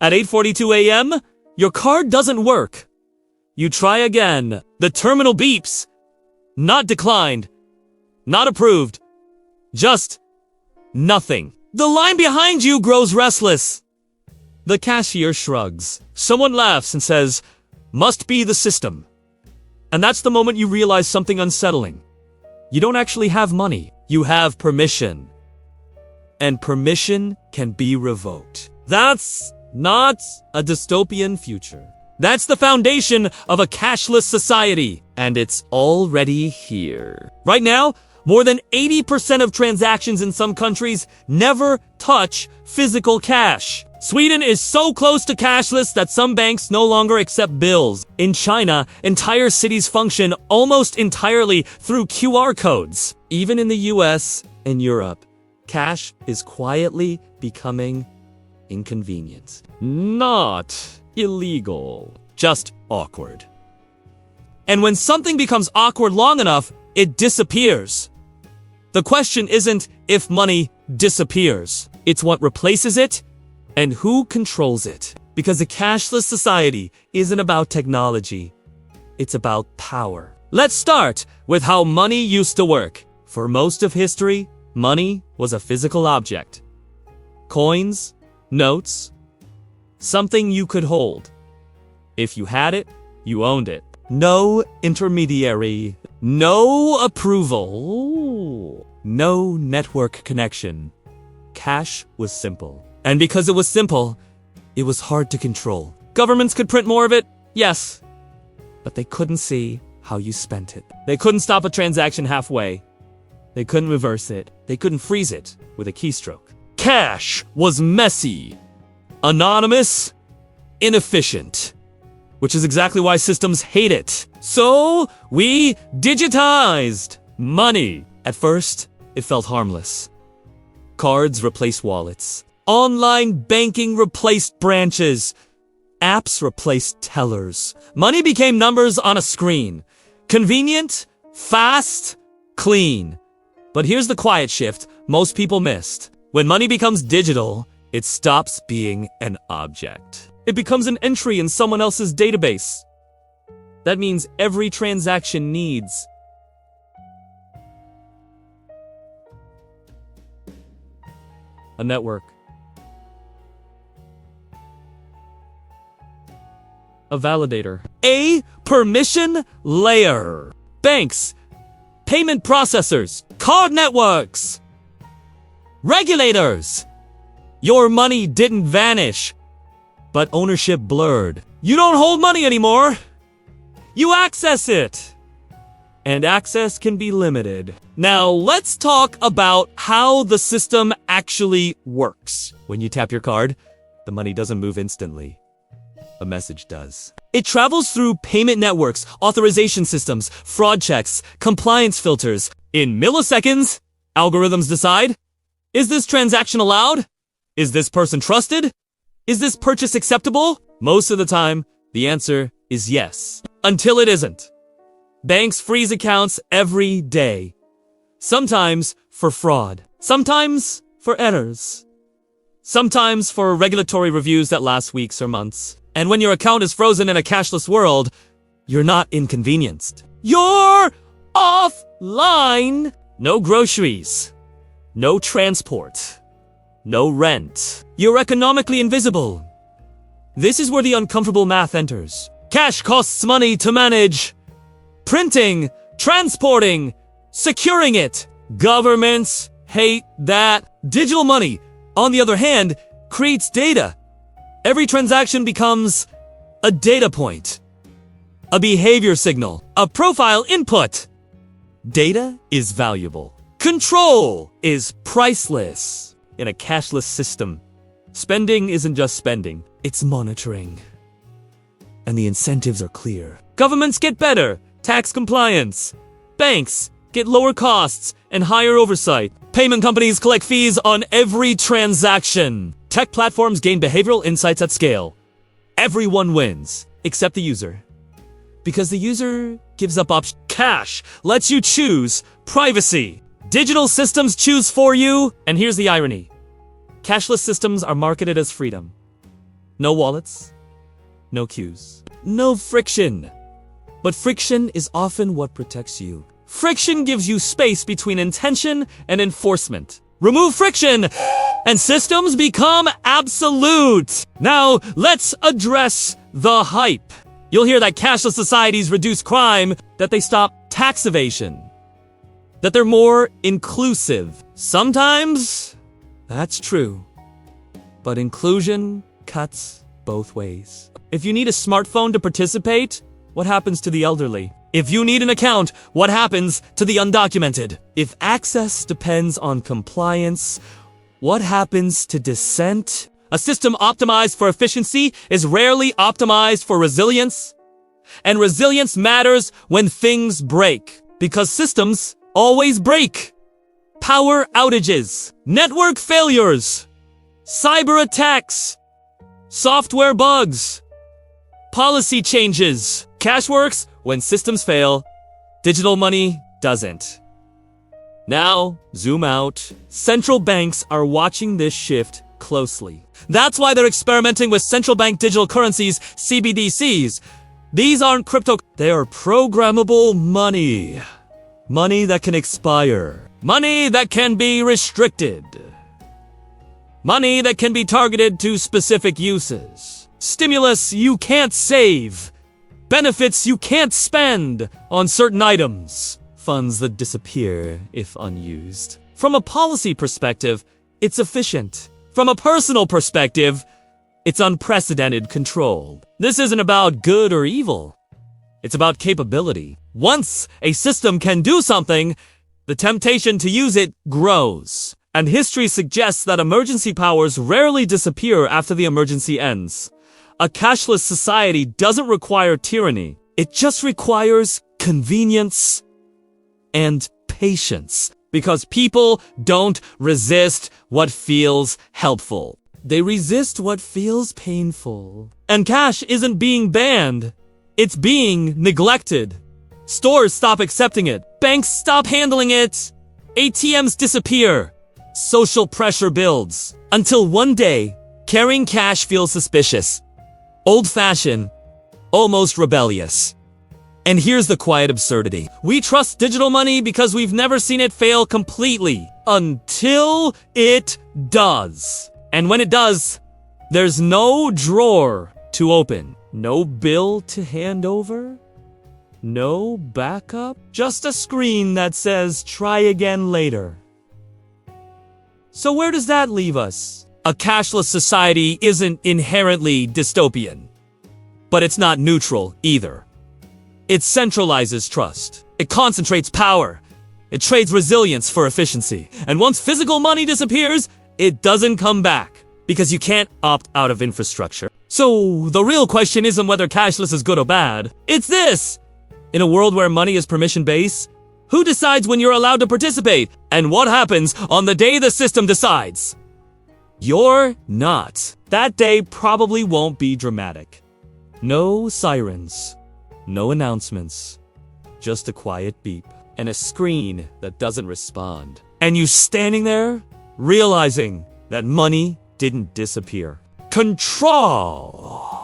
At 8:42 a.m., your card doesn't work. You try again. The terminal beeps. Not declined. Not approved. Just nothing. The line behind you grows restless. The cashier shrugs. Someone laughs and says, "Must be the system." And that's the moment you realize something unsettling. You don't actually have money. You have permission. And permission can be revoked. That's not a dystopian future. That's the foundation of a cashless society. And it's already here. Right now, more than 80% of transactions in some countries never touch physical cash. Sweden is so close to cashless that some banks no longer accept bills. In China, entire cities function almost entirely through QR codes. Even in the US and Europe, cash is quietly becoming inconvenient. Not illegal, just awkward. And when something becomes awkward long enough, it disappears. The question isn't if money disappears. It's what replaces it and who controls it. Because a cashless society isn't about technology. It's about power. Let's start with how money used to work. For most of history, money was a physical object. Coins, notes, something you could hold. If you had it, you owned it. No intermediary, no approval, no network connection. Cash was simple. And because it was simple, it was hard to control. Governments could print more of it, yes, but they couldn't see how you spent it. They couldn't stop a transaction halfway. They couldn't reverse it. They couldn't freeze it with a keystroke. Cash was messy, anonymous, inefficient, which is exactly why systems hate it. So we digitized money. At first, it felt harmless. Cards replaced wallets. Online banking replaced branches. Apps replaced tellers. Money became numbers on a screen. Convenient, fast, clean. But here's the quiet shift most people missed. When money becomes digital, it stops being an object. It becomes an entry in someone else's database. That means every transaction needs a network, a validator, a permission layer. Banks, payment processors, card networks, regulators. Your money didn't vanish, but ownership blurred. You don't hold money anymore. You access it. And access can be limited. Now let's talk about how the system actually works. When you tap your card, the money doesn't move instantly. A message does. It travels through payment networks, authorization systems, fraud checks, compliance filters. In milliseconds, algorithms decide, is this transaction allowed? Is this person trusted? Is this purchase acceptable? Most of the time, the answer is yes. Until it isn't. Banks freeze accounts every day. Sometimes for fraud. Sometimes for errors. Sometimes for regulatory reviews that last weeks or months. And when your account is frozen in a cashless world, you're not inconvenienced. You're offline. No groceries. No transport. No rent. You're economically invisible. This is where the uncomfortable math enters. Cash costs money to manage. Printing, transporting, securing it. Governments hate that. Digital money, on the other hand, creates data. Every transaction becomes a data point, a behavior signal, a profile input. Data is valuable. Control is priceless. In a cashless system, spending isn't just spending, it's monitoring. And the incentives are clear. Governments get better, tax compliance. Banks get lower costs and higher oversight. Payment companies collect fees on every transaction. Tech platforms gain behavioral insights at scale. Everyone wins, except the user. Because the user gives up options. Cash lets you choose privacy. Digital systems choose for you. And here's the irony. Cashless systems are marketed as freedom. No wallets, no queues, no friction. But friction is often what protects you. Friction gives you space between intention and enforcement. Remove friction, and systems become absolute. Now, let's address the hype. You'll hear that cashless societies reduce crime, that they stop tax evasion, that they're more inclusive. Sometimes, that's true. But inclusion cuts both ways. If you need a smartphone to participate, what happens to the elderly? If you need an account, what happens to the undocumented? If access depends on compliance, what happens to dissent? A system optimized for efficiency is rarely optimized for resilience. And resilience matters when things break, because systems always break. Power outages, network failures, cyber attacks, software bugs, policy changes. Cash works when systems fail. Digital money doesn't. Now, zoom out. Central banks are watching this shift closely. That's why they're experimenting with central bank digital currencies, CBDCs. These aren't crypto, they are programmable money. Money that can expire. Money that can be restricted. Money that can be targeted to specific uses. Stimulus you can't save. Benefits you can't spend on certain items. Funds that disappear if unused. From a policy perspective, it's efficient. From a personal perspective, it's unprecedented control. This isn't about good or evil. It's about capability. Once a system can do something, the temptation to use it grows. And history suggests that emergency powers rarely disappear after the emergency ends. A cashless society doesn't require tyranny. It just requires convenience and patience. Because people don't resist what feels helpful. They resist what feels painful. And cash isn't being banned. It's being neglected. Stores stop accepting it. Banks stop handling it. ATMs disappear. Social pressure builds. Until one day, carrying cash feels suspicious. Old-fashioned, almost rebellious. And here's the quiet absurdity. We trust digital money because we've never seen it fail completely. Until it does. And when it does, there's no drawer to open. No bill to hand over. No backup. Just a screen that says, try again later. So where does that leave us? A cashless society isn't inherently dystopian, but it's not neutral either. It centralizes trust. It concentrates power. It trades resilience for efficiency. And once physical money disappears, it doesn't come back because you can't opt out of infrastructure. So the real question isn't whether cashless is good or bad. It's this. In a world where money is permission-based, who decides when you're allowed to participate? And what happens on the day the system decides? You're not. That day probably won't be dramatic. No sirens. No announcements. Just a quiet beep. And a screen that doesn't respond. And you standing there, realizing that money didn't disappear. Control!